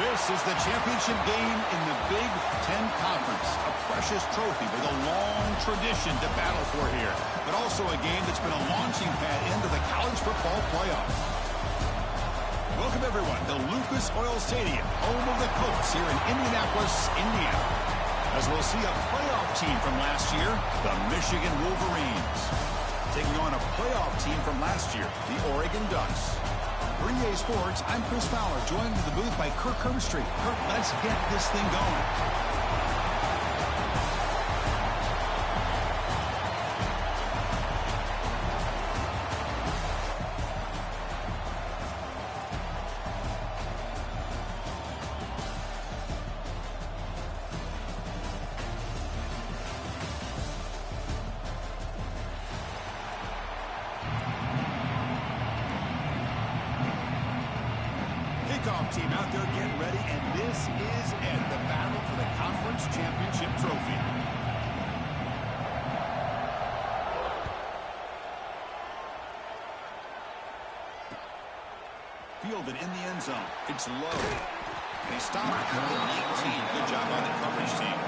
This is the championship game in the Big Ten Conference. A precious trophy with a long tradition to battle for here. But also a game that's been a launching pad into the college football playoff. Welcome, everyone, to Lucas Oil Stadium, home of the Colts here in Indianapolis, Indiana. As we'll see a playoff team from last year, the Michigan Wolverines. Taking on a playoff team from last year, the Oregon Ducks. For EA Sports, I'm Chris Fowler, joined in the booth by Kirk Herbstreit. Kirk, let's get this thing going. Kickoff team out there getting ready, and this is it, the battle for the Conference Championship trophy. Fielded in the end zone. It's low. They stop at the 19. Good job on the coverage team.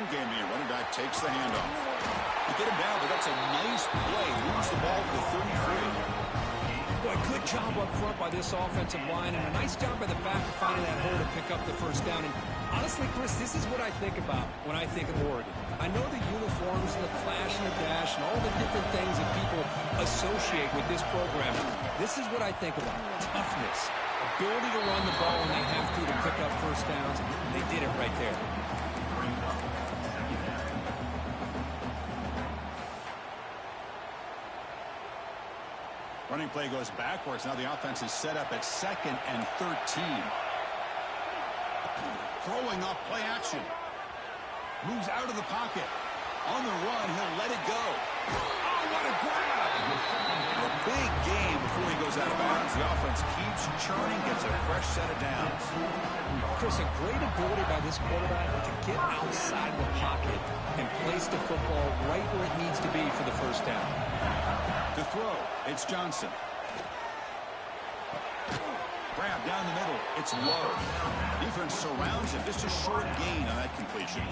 Game here. Running back takes the handoff. They get him down, but that's a nice play. Moves the ball to the 33. Boy, good job up front by this offensive line, and a nice job by the back of finding that hole to pick up the first down. And honestly, Chris, this is what I think about when I think of Oregon. I know the uniforms and the flash and the dash and all the different things that people associate with this program. This is what I think about. Toughness. Ability to run the ball when they have to pick up first downs. They did it right there. Running play goes backwards. Now the offense is set up at 2nd and 13. Throwing off play action. Moves out of the pocket. On the run, he'll let it go. Oh, what a grab! A big game before he goes out of bounds. The offense keeps churning, gets a fresh set of downs. Chris, a great ability by this quarterback to get outside the pocket and place the football right where it needs to be for the first down. To throw, it's Johnson. Grab down the middle, it's low. Defense surrounds him, just a short gain on that completion.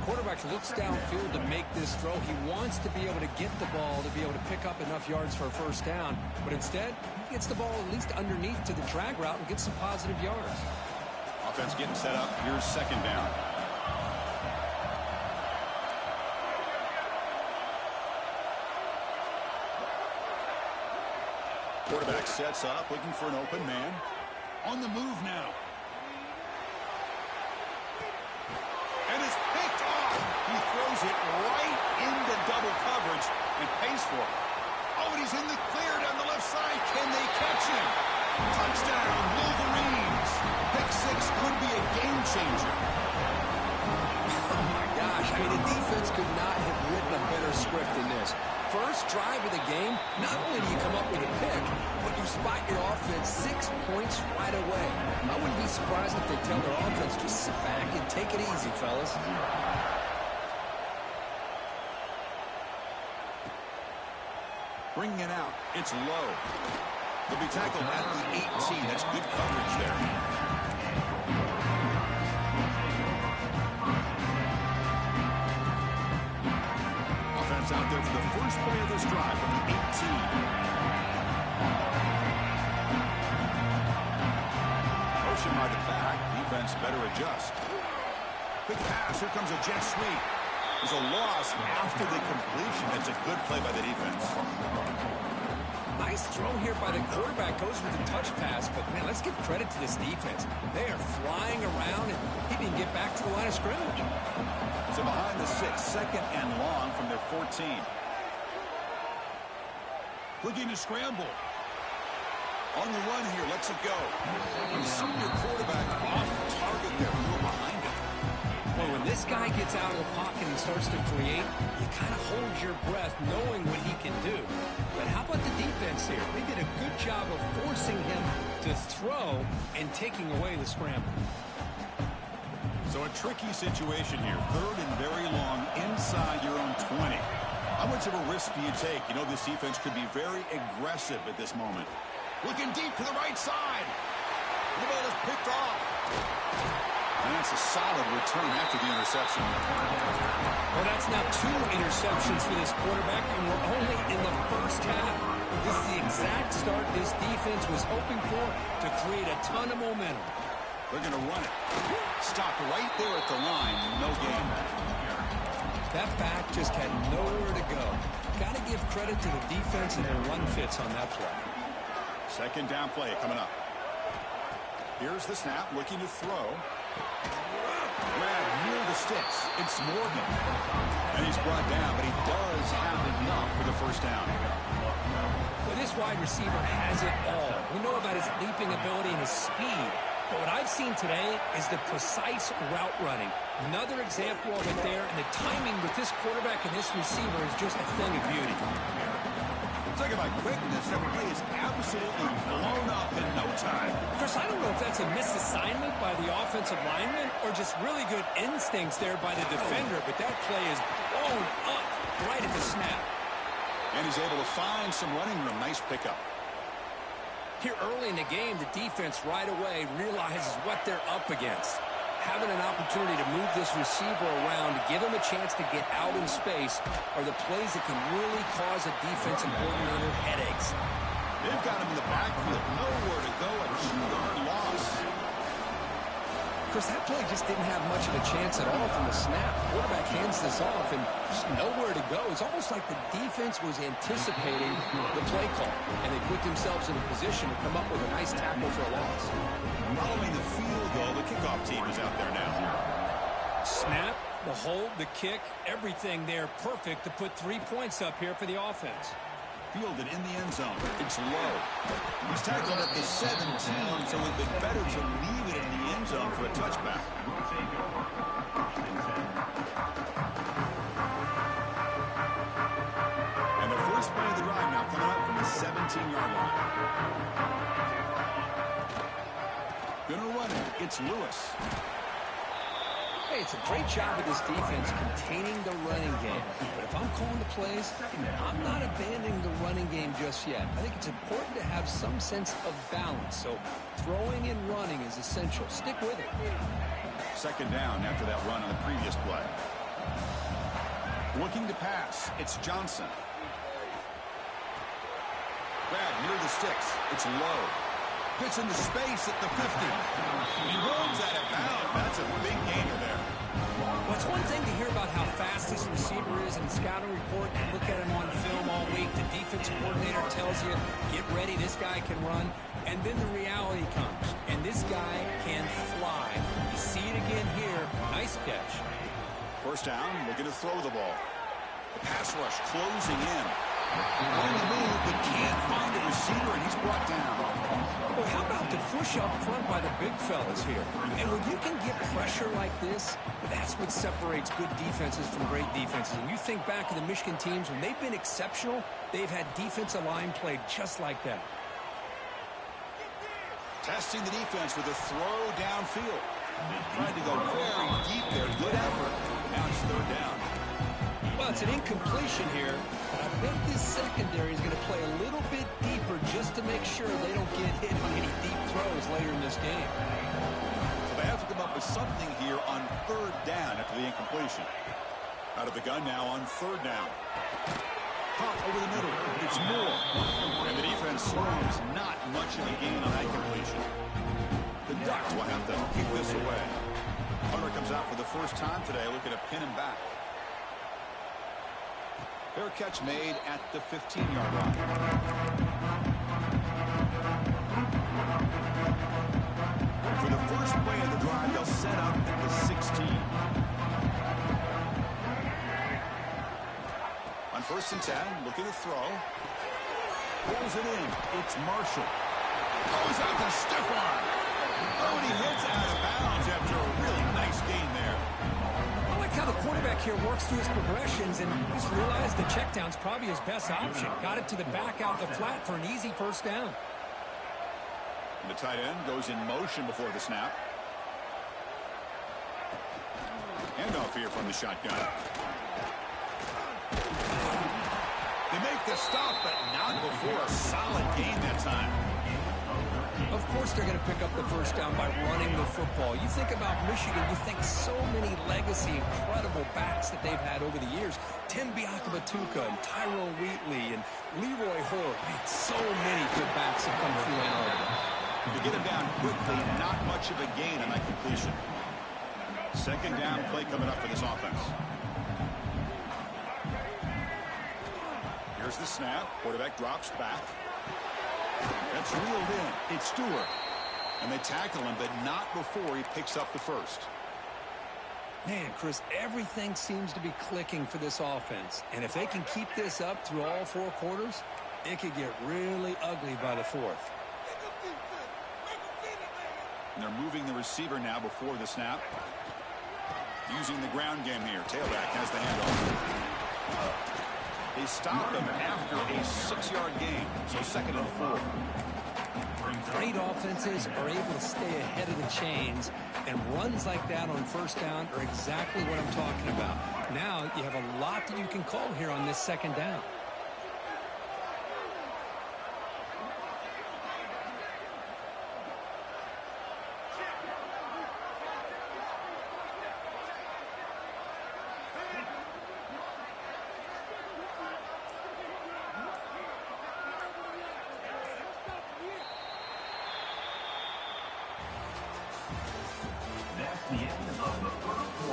Quarterback looks downfield to make this throw. He wants to be able to get the ball to be able to pick up enough yards for a first down, but instead, he gets the ball at least underneath to the drag route and gets some positive yards. Offense getting set up, here's 2nd down. Quarterback sets up, looking for an open man. On the move now. And it's picked off. He throws it right into double coverage and pays for it. Oh, and he's in the clear down the left side. Can they catch him? Touchdown, Wolverines. Pick 6 could be a game changer. Oh, my gosh. I mean, the defense could not have written a better script than this. First drive of the game, not only do you come up with a pick, but you spot your offense 6 points right away. I wouldn't be surprised if they tell their offense, just sit back and take it easy, fellas. Bringing it out. It's low. They'll be tackled at the 18. That's good coverage there. Out there for the first play of this drive from the 18. Motion by the back. Defense better adjust. Big pass. Here comes a jet sweep. There's a loss after the completion. It's a good play by the defense. Nice throw here by the quarterback. Goes with a touch pass, but, man, let's give credit to this defense. They are flying around, and he didn't get back to the line of scrimmage. So behind the 6, 2nd and long from their 14. Looking to scramble. On the run here, lets it go. And senior quarterback off target there, a little behind him. Well, with When this guy gets out of the pocket and starts to create, you kind of hold your breath knowing what he can do. But how about the defense here? They did a good job of forcing him to throw and taking away the scramble. So a tricky situation here. 3rd and very long inside your own 20. How much of a risk do you take? You know this defense could be very aggressive at this moment. Looking deep to the right side. The ball is picked off. And that's a solid return after the interception. Well, that's now 2 interceptions for this quarterback, and we're only in the first half. This is the exact start this defense was hoping for to create a ton of momentum. They're going to run it. Stopped right there at the line. No gain. That back just had nowhere to go. Got to give credit to the defense and their run fits on that play. 2nd down play coming up. Here's the snap, looking to throw. Grab near the sticks. It's Morgan. And he's brought down, but he does have enough for the 1st down. Well, this wide receiver has it all. We know about his leaping ability and his speed. But what I've seen today is the precise route running. Another example of it there, and the timing with this quarterback and this receiver is just a thing of beauty. Talking about quickness, that play is absolutely blown up in no time. Chris, I don't know if that's a misassignment by the offensive lineman or just really good instincts there by the defender, but that play is blown up right at the snap. And he's able to find some running room. Nice pickup. Here early in the game, the defense right away realizes what they're up against. Having an opportunity to move this receiver around, to give him a chance to get out in space, are the plays that can really cause a defensive coordinator headaches. They've got him in the backfield. Nowhere to go. A 2-yard loss. Chris, that play just didn't have much of a chance at all from the snap. Quarterback hands this off and just nowhere to go. It's almost like the defense was anticipating the play call, and they put themselves in a position to come up with a nice tackle for a loss. Following the field goal, the kickoff team is out there now. Snap, the hold, the kick, everything there perfect to put 3 points up here for the offense. Fielded in the end zone. It's low. He's tackled at the 17, so it would be better to leave it in the end zone for a touchback. And the first play of the drive now coming up from the 17-yard line. Gonna run it. It's Lewis. Hey, it's a great job of this defense containing the running game. But if I'm calling the plays, I'm not abandoning the running game just yet. I think it's important to have some sense of balance. So throwing and running is essential. Stick with it. 2nd down after that run on the previous play. Looking to pass. It's Johnson. Grab near the sticks. It's low. Gets into space at the 50. He rolls out of bounds. That's a big gainer there. Well, it's one thing to hear about how fast this receiver is in the scouting report. You look at him on film all week. The defensive coordinator tells you, get ready, this guy can run. And then the reality comes. And this guy can fly. You see it again here. Nice catch. 1st down, looking to throw the ball. The pass rush closing in. On the move, but can't find a receiver, and he's brought down. Well, how about the push up front by the big fellas here? And when you can get pressure like this, that's what separates good defenses from great defenses. And you think back to the Michigan teams, when they've been exceptional, they've had defensive line play just like that. Testing the defense with a throw downfield. Tried to go very deep there. Good effort. Now it's 3rd down. Well, it's an incompletion here, but I bet this secondary is going to play a little bit deeper just to make sure they don't get hit on any deep throws later in this game. So they have to come up with something here on 3rd down after the incompletion. Out of the gun now on 3rd down. Pop over the middle. It's Moore. And the defense swarms. Not much of a gain on that completion. The Ducks will have to kick this away. Hunter comes out for the first time today, looking to pin him back. Fair catch made at the 15-yard line. For the first play of the drive, they'll set up at the 16. On 1st and 10, looking to throw. Pulls it in. It's Marshall. Goes out to stiff arm. Oh, and he hits out of bounds after a really nice gain there. quarterback here works through his progressions and just realized the check down's probably his best option. Got it to the back out the flat for an easy first down. The tight end goes in motion before the snap. Handoff here from the shotgun. They make the stop, but not before a solid gain that time. Of course they're going to pick up the first down by running the football. You think about Michigan, you think so many legacy, incredible backs that they've had over the years. Tim Biakabatuka and Tyrone Wheatley and Leroy Hoare. Man, so many good backs have come through Ann Arbor. To get him down quickly, not much of a gain on that completion. Second down play coming up for this offense. Here's the snap. Quarterback drops back. That's reeled in. It's Stewart. And they tackle him, but not before he picks up the first. Man, Chris, everything seems to be clicking for this offense. And if they can keep this up through all four quarters, it could get really ugly by the fourth. And they're moving the receiver now before the snap. Using the ground game here. Tailback has the handoff. They stop him after a 6-yard gain. So 2nd and 4. Great offenses are able to stay ahead of the chains, and runs like that on first down are exactly what I'm talking about. Now you have a lot that you can call here on this second down.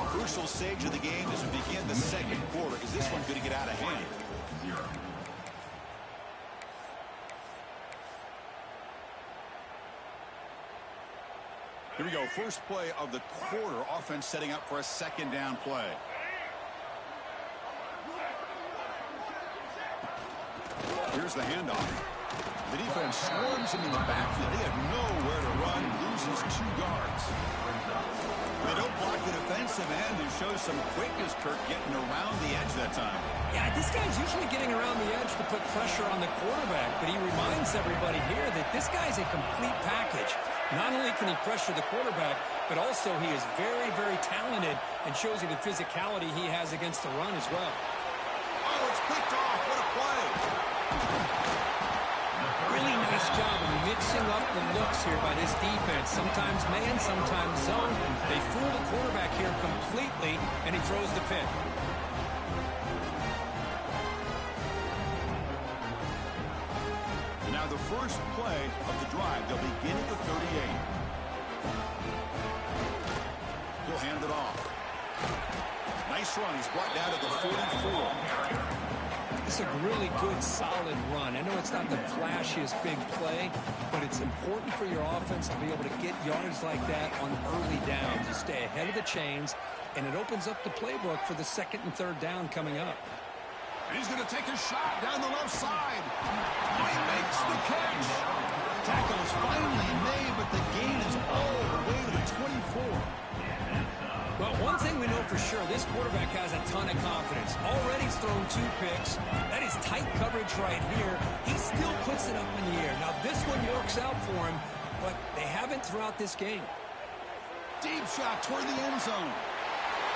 Crucial stage of the game as we begin the second quarter. Is this one going to get out of hand? Here we go. First play of the quarter. Offense setting up for a second down play. Here's the handoff. The defense swarms him in the backfield. They have nowhere to run. Loses 2 yards. They don't block the defensive end and show some quickness, Kirk, getting around the edge that time. Yeah, this guy's usually getting around the edge to put pressure on the quarterback, but he reminds everybody here that this guy's a complete package. Not only can he pressure the quarterback, but also he is very, very talented and shows you the physicality he has against the run as well. Oh, it's picked off. What a play. Really nice job of mixing up the looks here by this defense. Sometimes man, sometimes zone. They fool the quarterback here completely, and he throws the pick. Now the first play of the drive, they'll begin at the 38. He'll hand it off. Nice run. He's brought down to the 44. It's a really good, solid run. I know it's not the flashiest big play, but it's important for your offense to be able to get yards like that on early downs. You stay ahead of the chains, and it opens up the playbook for the second and third down coming up. He's going to take a shot down the left side. He makes the catch. Tackle is finally made, but the gain is all the way to the 24. Well, one thing we know for sure, this quarterback has a ton of confidence. Already he's thrown 2 picks. That is tight coverage right here. He still puts it up in the air. Now, this one works out for him, but they haven't throughout this game. Deep shot toward the end zone.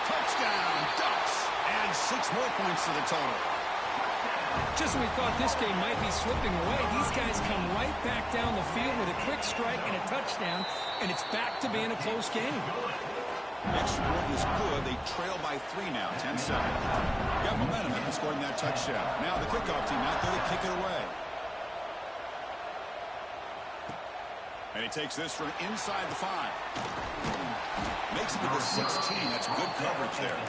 Touchdown, Ducks. And 6 more points to the total. Just when we thought this game might be slipping away, these guys come right back down the field with a quick strike and a touchdown, and it's back to being a close game. Extra point is good. They trail by 3 now, 10-7. Got momentum after scoring that touchdown. Now the kickoff team out there to kick it away. And he takes this from inside the 5. Makes it to the 16. That's good coverage there.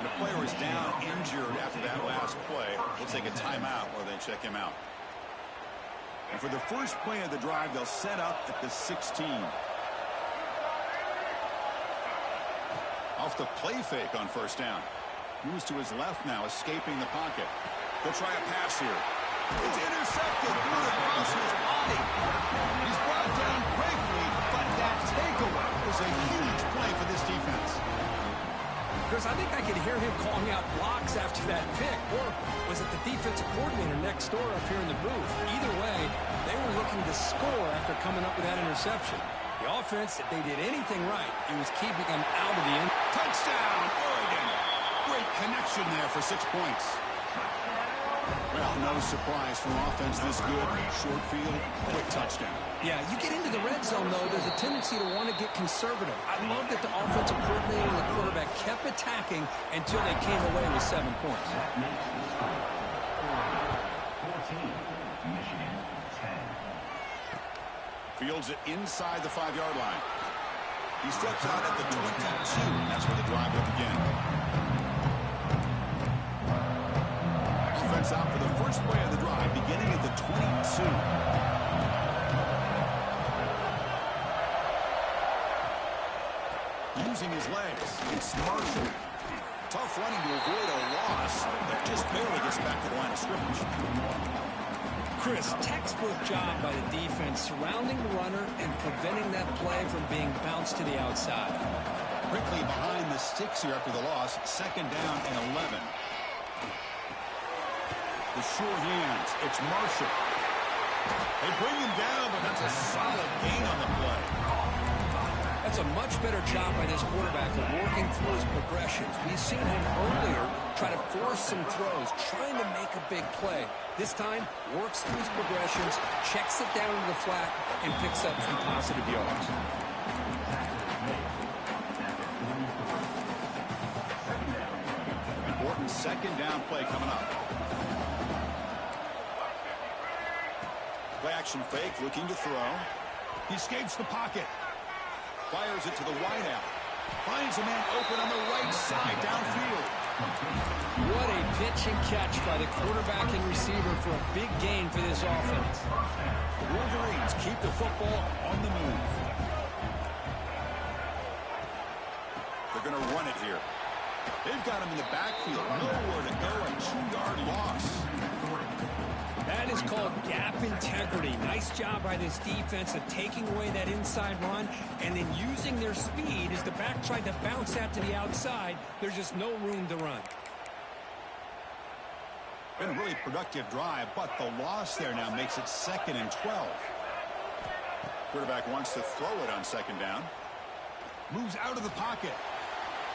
The player is down injured after that last play. He'll take a timeout while they check him out. And for the first play of the drive, they'll set up at the 16. Off the play fake on first down. Moves to his left now, escaping the pocket. They'll try a pass here. It's intercepted. Through across his body. He's brought down quickly, but that takeaway is a huge play for this defense. Chris, I think I could hear him calling out blocks after that pick. Or was it the defensive coordinator next door up here in the booth? Either way, they were looking to score after coming up with that interception. The offense, if they did anything right, it was keeping them out of the end. Touchdown, Oregon. Great connection there for 6 points. Well, no surprise from offense this good. Short field, quick touchdown. Yeah, you get into the red zone, though, there's a tendency to want to get conservative. I love that the offensive coordinator and the quarterback kept attacking until they came away with 7 points. Fields it inside the 5-yard line. He steps out at the 22. That's where the drive will begin. Offense out for the first play of the drive, beginning at the 22. Using his legs, it's Marshall. Tough running to avoid a loss that just barely gets back to the line of scrimmage. Chris, textbook job by the defense surrounding the runner and preventing that play from being bounced to the outside. Quickly behind the sticks here after the loss, 2nd down and 11. The sure hands, it's Marshall. They bring him down, but that's a solid gain on the play. That's a much better job by this quarterback of working through his progressions. We've seen him earlier try to force some throws, trying to make a big play. This time, works through his progressions, checks it down to the flat, and picks up some positive yards. Important 2nd down play coming up. Play action fake, looking to throw. He escapes the pocket. Fires it to the wideout. Finds a man open on the right side downfield. What a pitch and catch by the quarterback and receiver for a big gain for this offense. The Wolverines keep the football on the move. They're going to run it here. They've got him in the backfield. Nowhere to go. A 2-yard loss. That is called gap integrity. Nice job by this defense of taking away that inside run and then using their speed as the back tried to bounce that to the outside. There's just no room to run. Been a really productive drive, but the loss there now makes it 2nd and 12. Quarterback wants to throw it on 2nd down. Moves out of the pocket.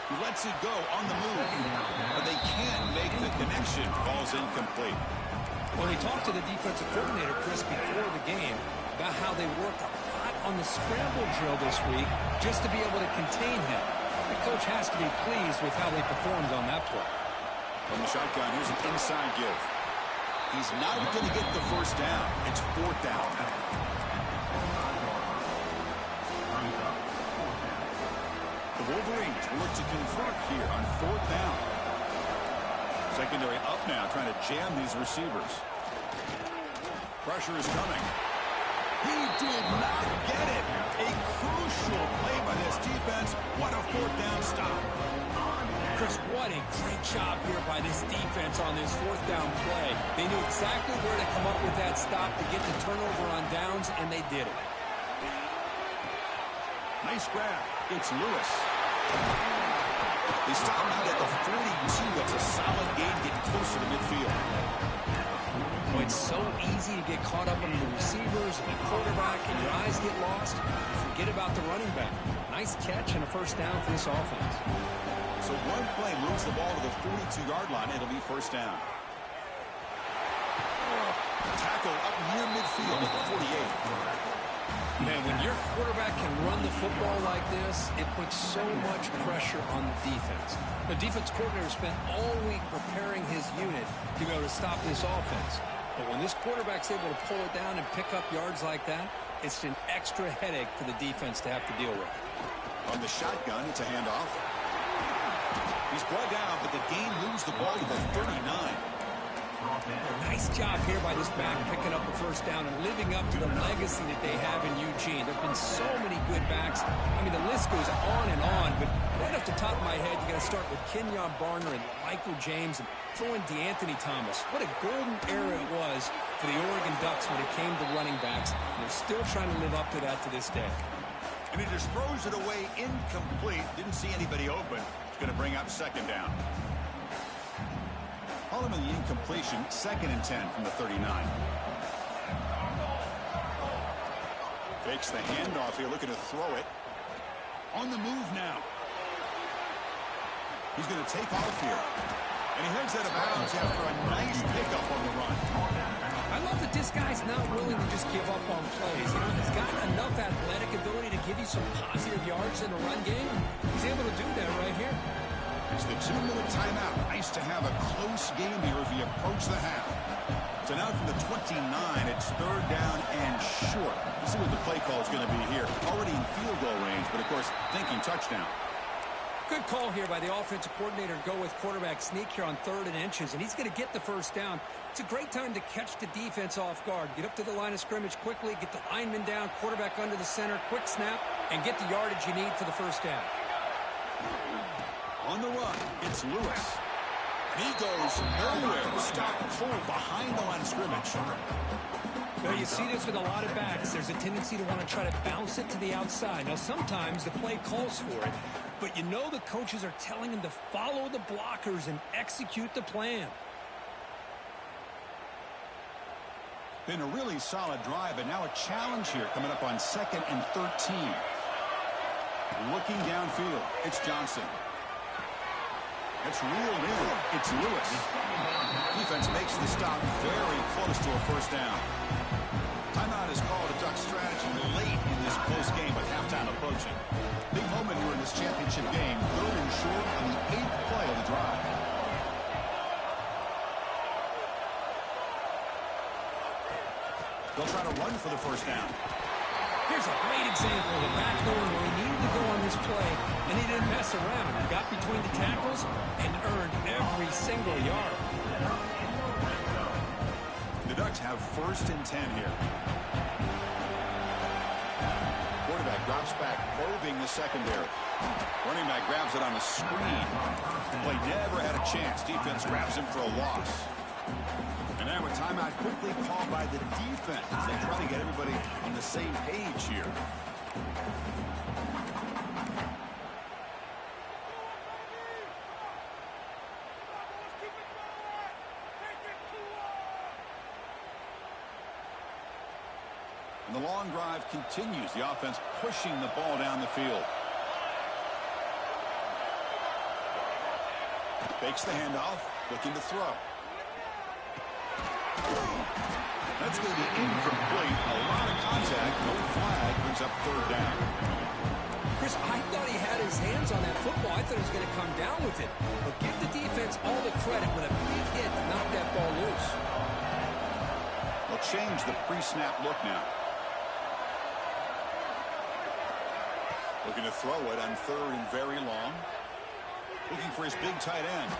He lets it go on the move. But they can't make the connection. Ball's incomplete. When we talked to the defensive coordinator, Chris, before the game about how they worked a lot on the scramble drill this week just to be able to contain him. The coach has to be pleased with how they performed on that play. From the shotgun, here's an inside give. He's not going to get the first down. It's 4th down. The Wolverines look to convert here on 4th down. Secondary up now, trying to jam these receivers. Pressure is coming. He did not get it. A crucial play by this defense. What a 4th down stop. Chris, what a great job here by this defense on this 4th down play. They knew exactly where to come up with that stop to get the turnover on downs, and they did it. Nice grab. It's Lewis. They stop him out at the 42. That's a solid gain, getting closer to midfield. Oh, it's so easy to get caught up on the receivers and the quarterback, and your eyes get lost. Forget about the running back. Nice catch and a 1st down for this offense. So one play moves the ball to the 42-yard line. It'll be 1st down. Tackle up near midfield at the 48. Man, when your quarterback can run the football like this, it puts so much pressure on the defense. The defense coordinator spent all week preparing his unit to be able to stop this offense. But when this quarterback's able to pull it down and pick up yards like that, it's an extra headache for the defense to have to deal with. On the shotgun, it's a handoff. He's brought down, but the gain moves the ball to the 39. Nice job here by this back, picking up the 1st down and living up to the legacy that they have in Eugene. There have been so many good backs. I mean, the list goes on and on, but right off the top of my head, you got to start with Kenyon Barner and Michael James and throw in DeAnthony Thomas. What a golden era it was for the Oregon Ducks when it came to running backs. And they're still trying to live up to that to this day. And he just throws it away incomplete. Didn't see anybody open. Going to bring up second down. Following the incompletion, 2nd and 10 from the 39. Fakes the handoff here, looking to throw it. On the move now. He's going to take off here. And he heads out of bounds after a nice pickup on the run. I love that this guy's not willing to just give up on plays. You know, he's got enough athletic ability to give you some positive yards in the run game. He's able to do that right here. It's the 2-minute timeout. Nice to have a close game here as we approach the half. So now from the 29, it's 3rd down and short. Let's see what the play call is going to be here. Already in field goal range, but of course, thinking touchdown. Good call here by the offensive coordinator to go with quarterback sneak here on 3rd and inches, and he's going to get the first down. It's a great time to catch the defense off guard. Get up to the line of scrimmage quickly, get the lineman down, quarterback under the center, quick snap, and get the yardage you need for the first down. On the run, it's Lewis. And he goes nowhere. Stop cold behind the line of scrimmage. Well, you see this with a lot of backs. There's a tendency to want to try to bounce it to the outside. Now, sometimes the play calls for it, but you know the coaches are telling them to follow the blockers and execute the plan. Been a really solid drive, but now a challenge here coming up on 2nd and 13. Looking downfield, it's Johnson. It's reeled in. It's Lewis. Defense makes the stop very close to a first down. Timeout is called a duck strategy late in this close game with halftime approaching. Big moment here in this championship game. 3rd and short on the 8th play of the drive. They'll try to run for the first down. Here's a great example of the back going where he needed to go on this play, and he didn't mess around. He got between the tackles and earned every single yard. The Ducks have 1st and 10 here. Quarterback drops back, probing the secondary. Running back grabs it on a screen. Play never had a chance. Defense grabs him for a loss. And now a timeout quickly called by the defense as they try to get everybody on the same page here. And the long drive continues. The offense pushing the ball down the field. Fakes the handoff, looking to throw. That's going to be incomplete. A lot of contact. No flag. Brings up 3rd down. Chris, I thought he had his hands on that football. I thought he was going to come down with it. But give the defense all the credit with a big hit to knock that ball loose. They'll change the pre-snap look now. Looking to throw it on 3rd and very long. Looking for his big tight end.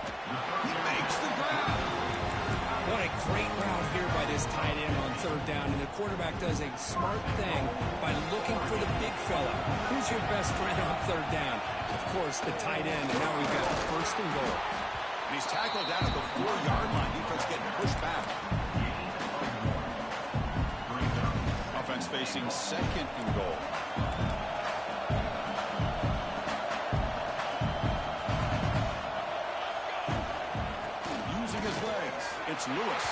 He makes the grab. What a great route here by this tight end on 3rd down. And the quarterback does a smart thing by looking for the big fella. Who's your best friend on 3rd down? Of course, the tight end. And now we've got 1st and goal. And he's tackled down at the 4-yard line. Defense getting pushed back. Offense facing 2nd and goal. It's Lewis.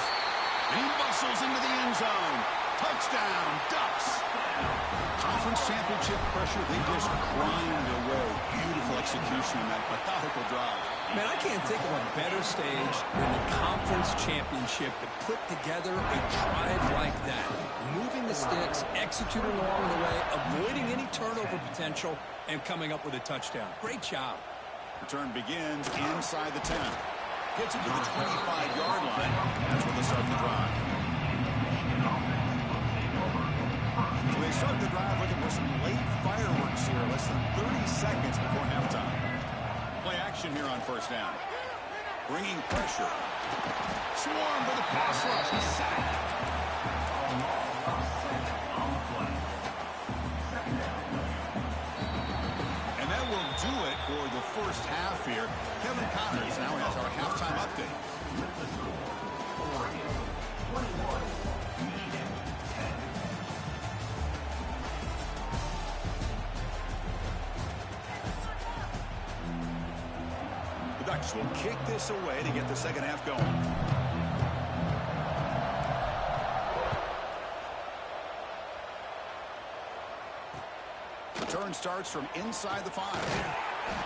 And he muscles into the end zone. Touchdown, Ducks. Conference championship pressure, they just grind away. Beautiful execution in that methodical drive. Man, I can't think of a better stage than the conference championship to put together a drive like that. Moving the sticks, executing along the way, avoiding any turnover potential, and coming up with a touchdown. Great job. Return begins inside the 10. Gets him to the 25-yard line. That's where they start the drive. So they start the drive looking for some late fireworks here. Less than 30 seconds before halftime. Play action here on 1st down. Bringing pressure. Swarm for the pass rush. He's sacked. And that will do it for the first half here. Kevin Connors now has our halftime update. Ducks will kick this away to get the second half going. Return starts from inside the 5.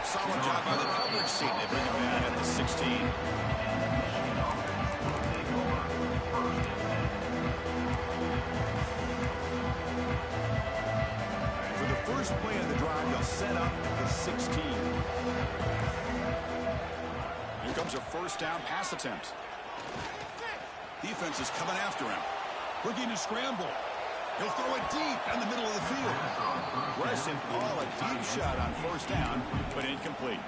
Solid job by the coverage team. They bring him down at the 16. For the first play of the drive, they'll set up the 16. Here comes a first down pass attempt. Defense is coming after him. Looking to scramble. He'll throw it deep down the middle of the field. Aggressive ball, a deep shot on first down, but incomplete.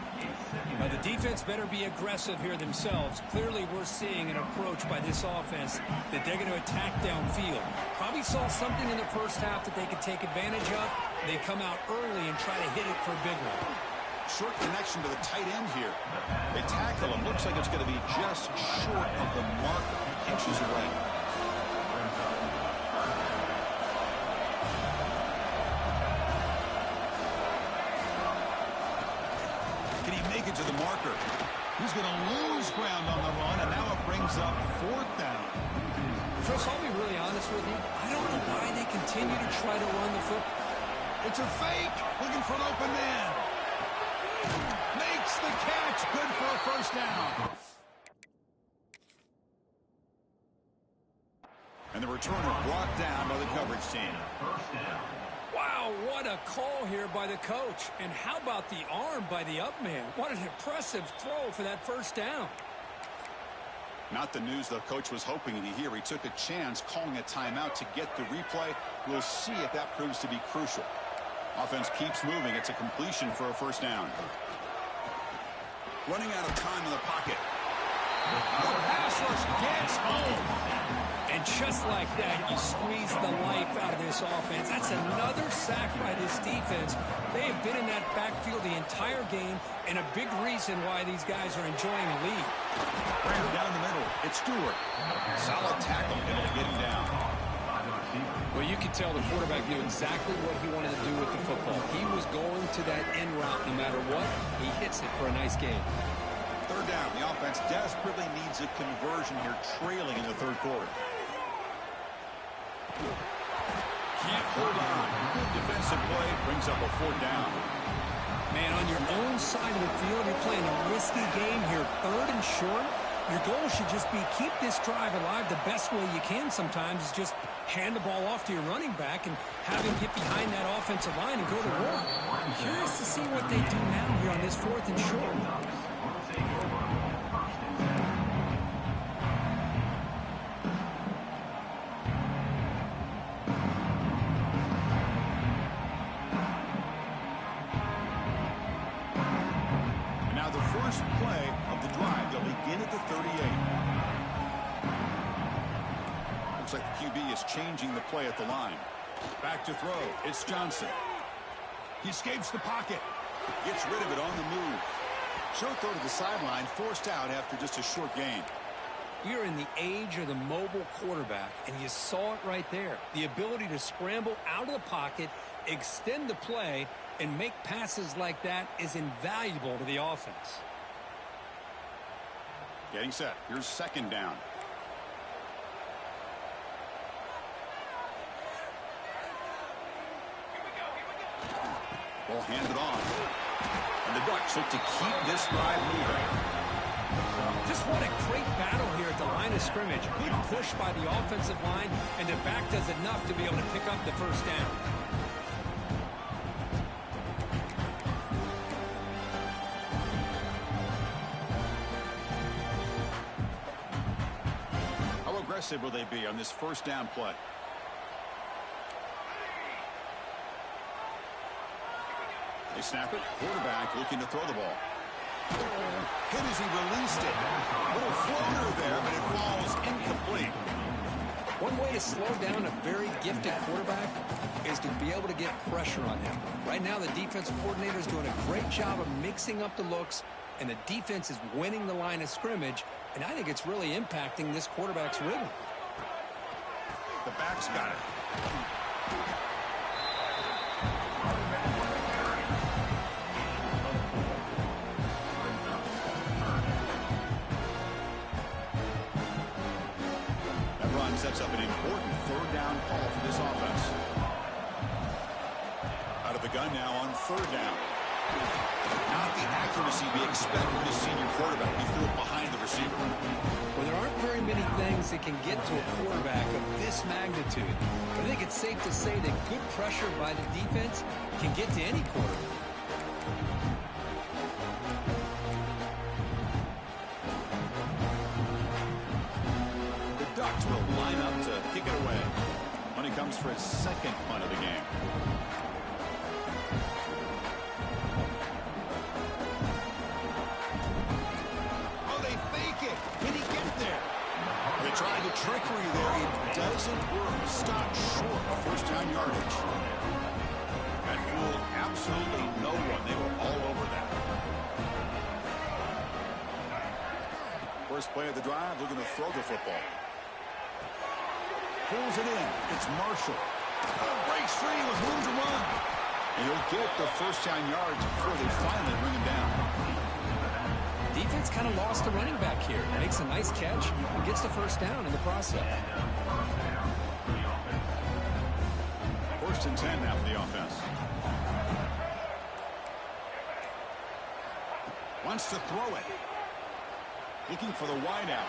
Now the defense better be aggressive here themselves. Clearly we're seeing an approach by this offense that they're going to attack downfield. Probably saw something in the first half that they could take advantage of. They come out early and try to hit it for a big one. Short connection to the tight end here. They tackle him. Looks like it's going to be just short of the marker. Inches away. Can he make it to the marker? He's going to lose ground on the run, and now it brings up fourth down. Chris, I'll be really honest with you. I don't know why they continue to try to run the football. It's a fake. Looking for an open man. Makes the catch. Good for a first down. And the returner brought down by the coverage team. Wow, what a call here by the coach. And how about the arm by the up man? What an impressive throw for that first down. Not the news the coach was hoping to hear. He took a chance calling a timeout to get the replay. We'll see if that proves to be crucial. Offense keeps moving. It's a completion for a first down. Running out of time in the pocket. The pass rush gets home. And just like that, you squeeze the life out of this offense. That's another sack by this defense. They have been in that backfield the entire game, and a big reason why these guys are enjoying the lead. Down the middle, it's Stewart. Solid tackle, able to get him down. Well, you could tell the quarterback knew exactly what he wanted to do with the football. He was going to that end route no matter what. He hits it for a nice game. Third down, the offense desperately needs a conversion here, trailing in the third quarter. Can't hold on. Good defensive play, brings up a fourth down. Man, on your own side of the field, you're playing a risky game here. Third and short. Your goal should just be keep this drive alive the best way you can sometimes is just hand the ball off to your running back and have him get behind that offensive line and go to work. I'm curious to see what they do now here on this fourth and short. Play of the drive. They'll begin at the 38. Looks like the QB is changing the play at the line. Back to throw. It's Johnson. He escapes the pocket. Gets rid of it on the move. Short throw to the sideline, forced out after just a short gain. We are in the age of the mobile quarterback, and you saw it right there. The ability to scramble out of the pocket, extend the play, and make passes like that is invaluable to the offense. Getting set. Here's second down. Ball handed on. And the Ducks look to keep this drive moving. Just what a great battle here at the line of scrimmage. Good push by the offensive line, and the back does enough to be able to pick up the first down. How aggressive will they be on this first down play? They snap it. Quarterback looking to throw the ball. Hit as he released it. Little floater there, but it falls incomplete. One way to slow down a very gifted quarterback is to be able to get pressure on him. Right now, the defensive coordinator is doing a great job of mixing up the looks, and the defense is winning the line of scrimmage, and I think it's really impacting this quarterback's rhythm. The back's got it. sets up an important third down call for this offense. Out of the gun now on third down. Not the accuracy we expect from this senior quarterback. He threw it behind the receiver. Well, there aren't very many things that can get to a quarterback of this magnitude. I think it's safe to say that good pressure by the defense can get to any quarterback. The Ducks will line up to kick it away. When he comes for his second punt of the game. They tried the trickery there. It doesn't work. Stopped short of first down yardage. That fooled absolutely no one. They were all over that. First play of the drive, looking to throw the football. Pulls it in. It's Marshall. Breaks free with room to run. And he'll get the first down yards before they finally bring him down. Defense kind of lost the running back here. Makes a nice catch and gets the first down in the process. First and 10 now for the offense. Wants to throw it. Looking for the wideout.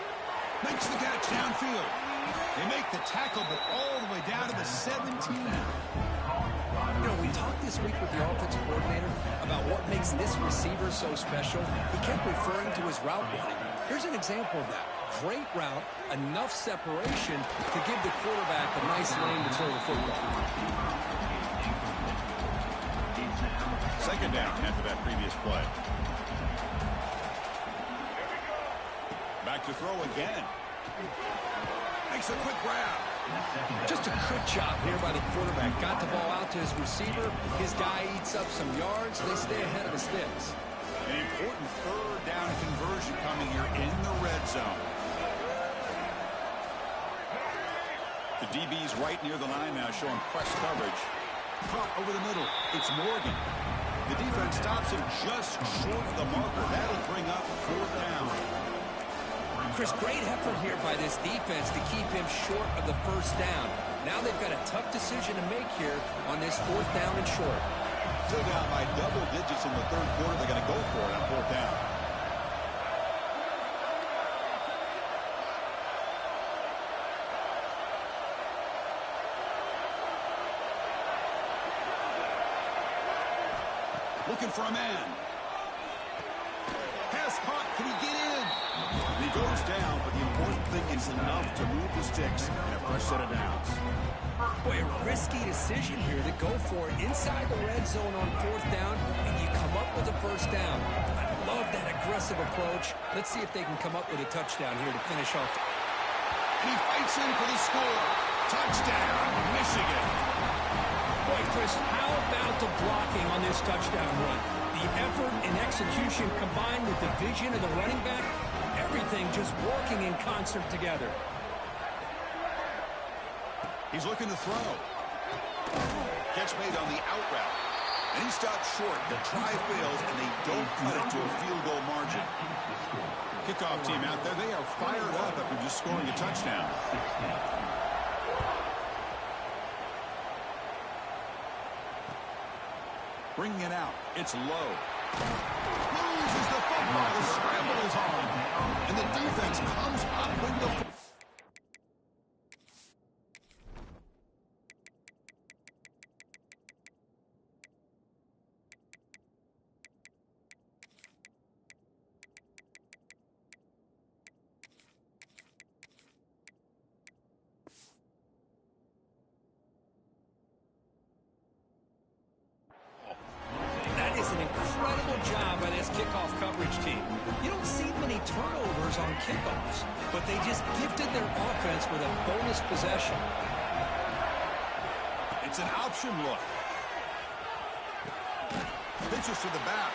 Makes the catch downfield. They make the tackle, but all the way down to the 17. You know, we talked this week with the offensive coordinator about what makes this receiver so special. He kept referring to his route running. Here's an example of that. Great route, enough separation to give the quarterback a nice lane to throw the football. Second down after that previous play. Back to throw again. Makes a quick grab. Just a quick job here by the quarterback. Got the ball out to his receiver. His guy eats up some yards. They stay ahead of the sticks. An important third down conversion coming here in the red zone. The DB's right near the line now, showing press coverage. Caught over the middle. It's Morgan. The defense stops him just short of the marker. That'll bring up fourth down. Chris, great effort here by this defense to keep him short of the first down. Now they've got a tough decision to make here on this fourth down and short. Still down by double digits in the third quarter. They're going to go for it on fourth down. Looking for a man. Pass caught. Can he get in? He goes down, but the important thing is enough to move the sticks and a fresh set of downs. Boy, a risky decision here to go for it inside the red zone on fourth down, and you come up with a first down. I love that aggressive approach. Let's see if they can come up with a touchdown here to finish off. And he fights in for the score. Touchdown, Michigan. Boy, Chris, how about the blocking on this touchdown run? The effort and execution combined with the vision of the running back, everything just working in concert together. He's looking to throw. Catch made on the out route. And he stopped short. The try fails, and they don't cut it to a field goal margin. Kickoff team out there, they are fired up after just scoring a touchdown. Bringing it out. It's low. Loses the football. The scramble is on. And the defense comes up with the... Kickoff coverage team. You don't see many turnovers on kickoffs, but they just gifted their offense with a bonus possession. It's an option look. Pitches to the back.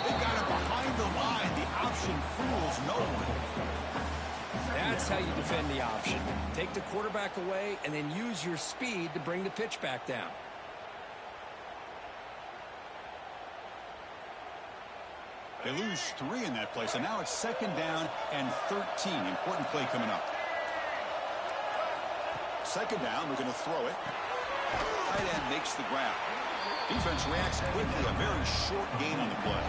They got it behind the line. The option fools no one. That's how you defend the option. Take the quarterback away and then use your speed to bring the pitch back down. They lose 3 in that play, so now it's second down and 13. Important play coming up. Second down, we're going to throw it. Tight end makes the grab. Defense reacts quickly. A very short gain on the play.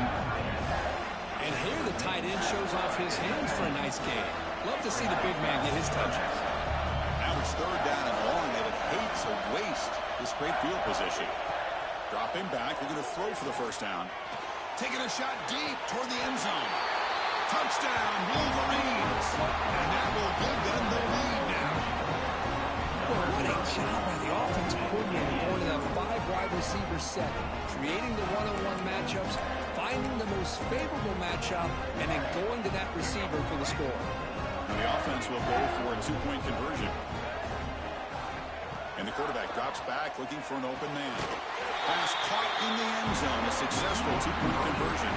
And here the tight end shows off his hands for a nice gain. Love to see the big man get his touches. Now it's third down and long. They would hate to waste this great field position. Dropping back. We're going to throw for the first down. Taking a shot deep toward the end zone. Touchdown, Wolverines. And that will give them the lead now. Well, what a job by the offensive coordinator going to that 5 wide receiver set, creating the one-on-one matchups, finding the most favorable matchup, and then going to that receiver for the score. And the offense will go for a 2-point conversion. And the quarterback drops back looking for an open man. Pass caught in the end zone. A successful 2-point conversion.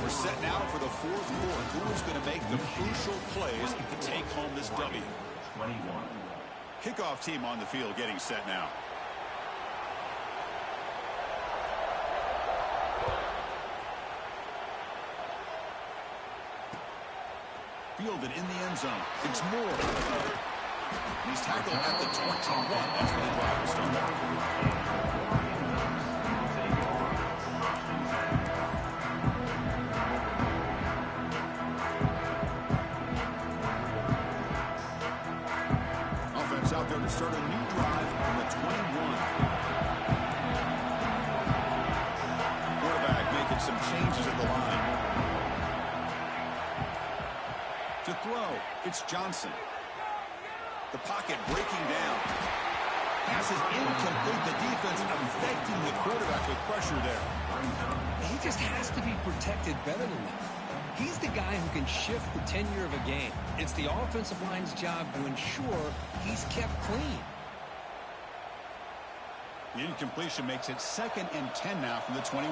We're set now for the fourth quarter. Who is going to make the crucial plays to take home this W? Kickoff team on the field getting set now. Fielded in the end zone. It's Moore. He's tackled at the 21. That's where the drive will start. Offense out there to start a new drive from the 21. Quarterback making some changes at the line. To throw, it's Johnson. The pocket breaking down. Pass is incomplete. The defense affecting the quarterback with pressure there. He just has to be protected better than that. He's the guy who can shift the tenure of a game. It's the offensive line's job to ensure he's kept clean. The incompletion makes it 2nd and 10 now from the 21.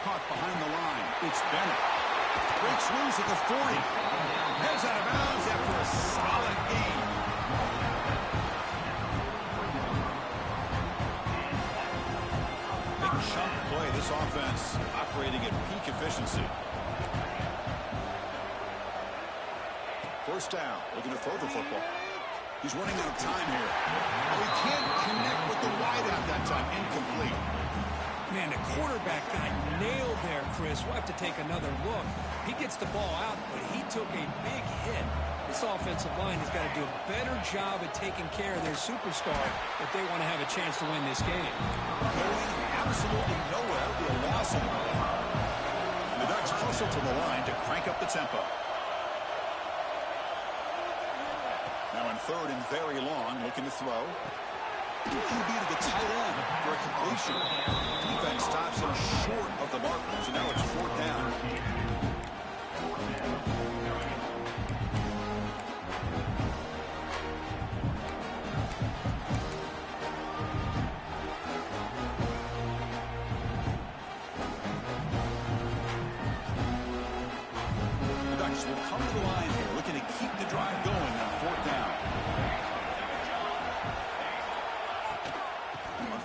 Caught behind the line. It's Bennett. Breaks loose at the 40. Heads out of bounds after a solid game. Big chunk play. This offense operating at peak efficiency. First down. Looking to throw the football. He's running out of time here. Oh, he can't connect with the wideout that time. Incomplete. Man, the quarterback got nailed there, Chris. We'll have to take another look. He gets the ball out, but he took a big hit. This offensive line has got to do a better job at taking care of their superstar if they want to have a chance to win this game. Going absolutely nowhere. It'll be a loss of the ball. The Ducks hustle to the line to crank up the tempo. Now in 3rd and very long, looking to throw. QB to the tight end for a completion. Defense stops him short of the marker, so now it's 4th down. The Ducks will come to the line here, looking to keep the drive going on 4th down.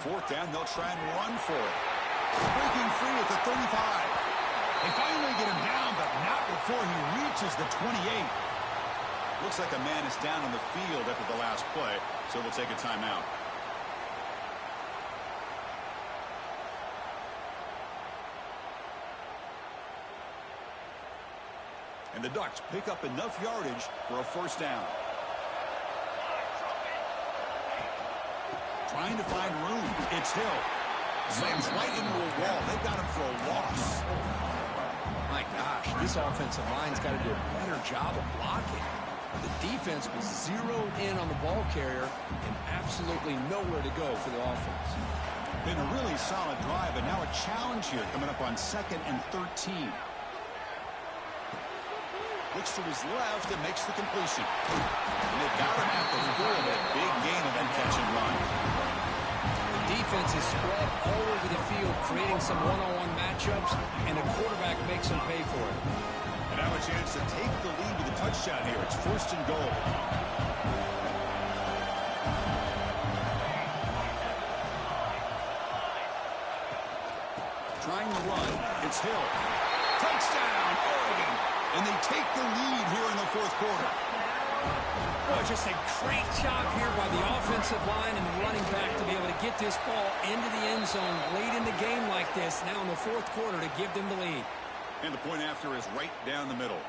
4th down, they'll try and run for it. Breaking free at the 35. They finally get him down, but not before he reaches the 28. Looks like a man is down on the field after the last play, so they'll take a timeout. And the Ducks pick up enough yardage for a first down. Trying to find room. It's Hill. Slams right into a wall. They've got him for a loss. My gosh, this offensive line's got to do a better job of blocking. The defense was zeroed in on the ball carrier and absolutely nowhere to go for the offense. Been a really solid drive, and now a challenge here coming up on 2nd and 13. Looks to his left and makes the completion. And they've got him at the 4. That big gain of that catch and run. The defense is spread all over the field, creating some one-on-one matchups, and the quarterback makes them pay for it. And now a chance to take the lead with a touchdown here. It's 1st and goal. Trying to run. It's Hill. Touchdown, Oregon. And they take the lead here in the 4th quarter. Boy, just a great job here by the offensive line and the running back to be able to get this ball into the end zone late in the game like this, now in the 4th quarter, to give them the lead. And the point after is right down the middle.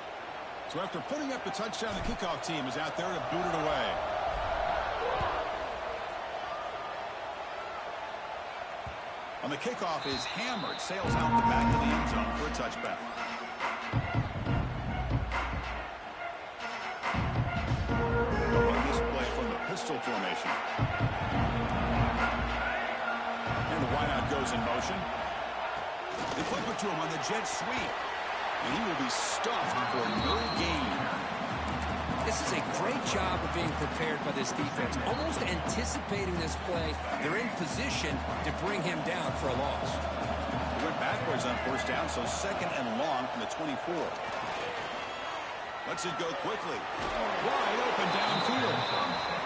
So after putting up the touchdown, the kickoff team is out there to boot it away. On the kickoff is hammered, sails out the back of the end zone for a touchback. They'll run this play from the pistol formation. And the wideout goes in motion. They flip it to him on the jet sweep. And he will be stuffed for no gain. This is a great job of being prepared by this defense. Almost anticipating this play. They're in position to bring him down for a loss. He went backwards on 1st down, so 2nd and long from the 24. Lets it go quickly. Wide open downfield.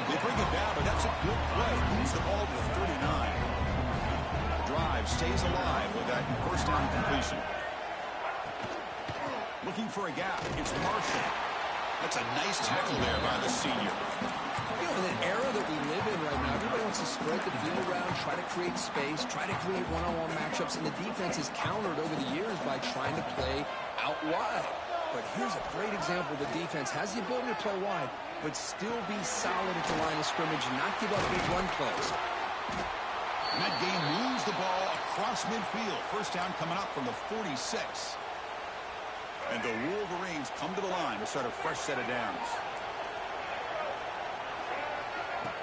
They bring it down, but that's a good play. Moves the ball to the 39. The drive stays alive with that 1st down completion. Looking for a gap. It's Marshall. That's a nice tackle there by the senior. You know, in an era that we live in right now, everybody wants to spread the field around, try to create space, try to create one-on-one matchups, and the defense has countered over the years by trying to play out wide. But here's a great example. The defense has the ability to play wide, but still be solid at the line of scrimmage and not give up big run plays. And that game moves the ball across midfield. 1st down coming up from the 46. And the Wolverines come to the line to start a fresh set of downs.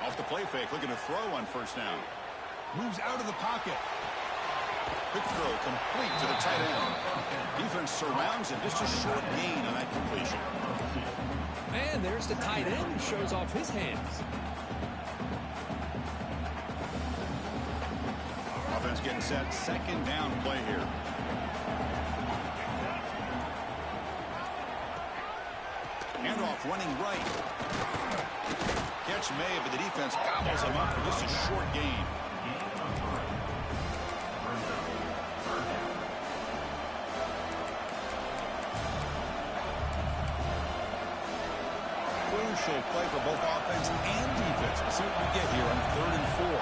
Off the play fake, looking to throw on 1st down. Moves out of the pocket. Quick throw complete to the tight end. Defense surrounds him. Just a short gain on that completion. And there's the tight end who shows off his hands. Offense getting set. 2nd down play here. Handoff running right. Catch made, but the defense gobbles him up for just a short gain. Crucial play for both offense and defense. We'll see what we get here on 3rd and 4.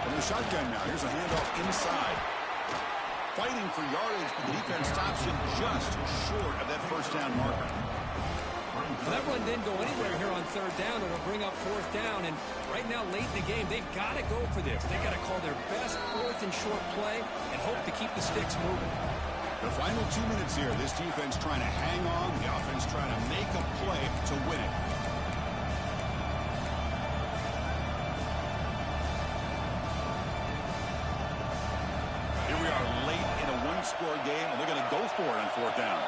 From the shotgun now. Here's a handoff inside. Fighting for yardage, but the defense stops him just short of that 1st down marker. Well, that run didn't go anywhere here on 3rd down. It'll bring up 4th down, and right now, late in the game, they've got to go for this. They've got to call their best 4th and short play and hope to keep the sticks moving. The final 2 minutes here, this defense trying to hang on, the offense trying to make a play to win it. Here we are late in a one-score game, and they're going to go for it on 4th down.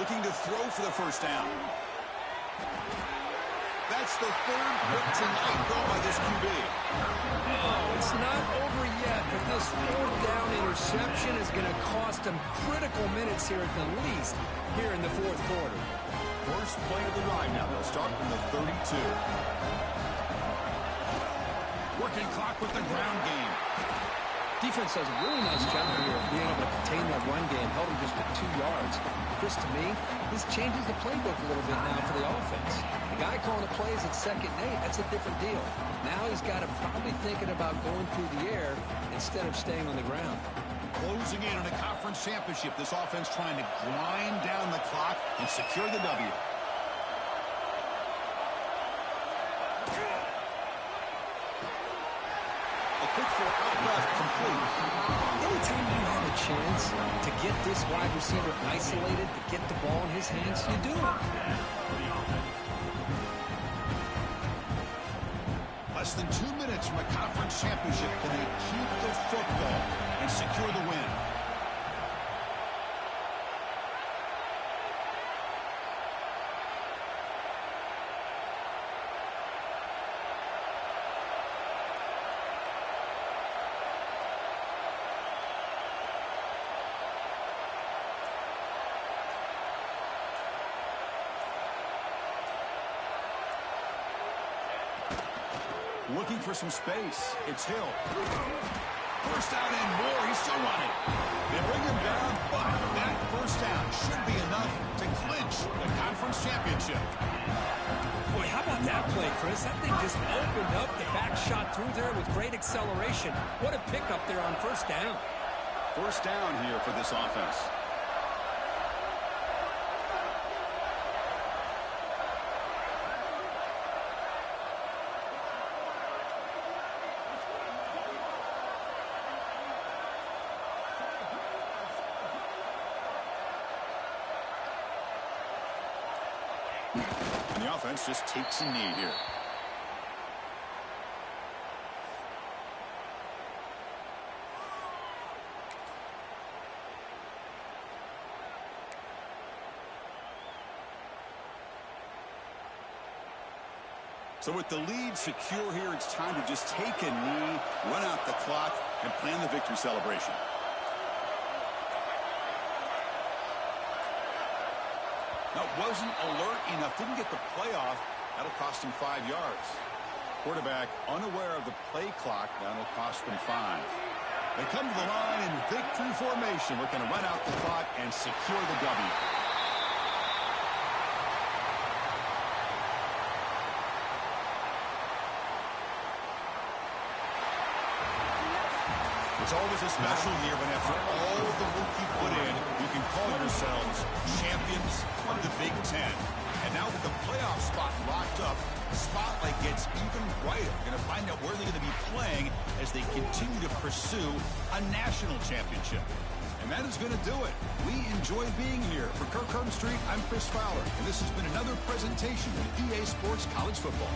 Looking to throw for the 1st down. That's the 3rd hit tonight thrown by this QB. Oh, it's not over yet, but this 4th down interception is going to cost them critical minutes here at the least here in the 4th quarter. First play of the drive now. They'll start from the 32. Working clock with the ground game. Defense does a really nice job here of being able to contain that run game, held him just to 2 yards. Chris, to me, this changes the playbook a little bit now for the offense. The guy calling the plays at 2nd and 8, that's a different deal. Now he's got to probably thinking about going through the air instead of staying on the ground. Closing in on a conference championship, this offense trying to grind down the clock and secure the W. A quick throw out left, complete. Anytime you have a chance to get this wide receiver isolated, to get the ball in his hands, you do it. Less than 2 minutes from a conference championship. Can they keep the football and secure the win? Looking for some space. It's Hill. First down and more. He's still running. They bring him down, but that first down should be enough to clinch the conference championship. Boy, how about that play, Chris? That thing just opened up. The back shot through there with great acceleration. What a pickup there on first down. First down here for this offense. And the offense just takes a knee here. So with the lead secure here, it's time to just take a knee, run out the clock, and plan the victory celebration. That wasn't alert enough. Didn't get the play off. That'll cost him 5 yards. Quarterback unaware of the play clock. That'll cost them 5. They come to the line in victory formation. We're going to run out the clock and secure the W. It's always a special year when after all the work you put in, you can call yourselves champions of the Big Ten. And now with the playoff spot locked up, the spotlight gets even brighter. Going to find out where they're going to be playing as they continue to pursue a national championship. And that is going to do it. We enjoy being here. For Kirk Street, I'm Chris Fowler, and this has been another presentation of EA Sports College Football.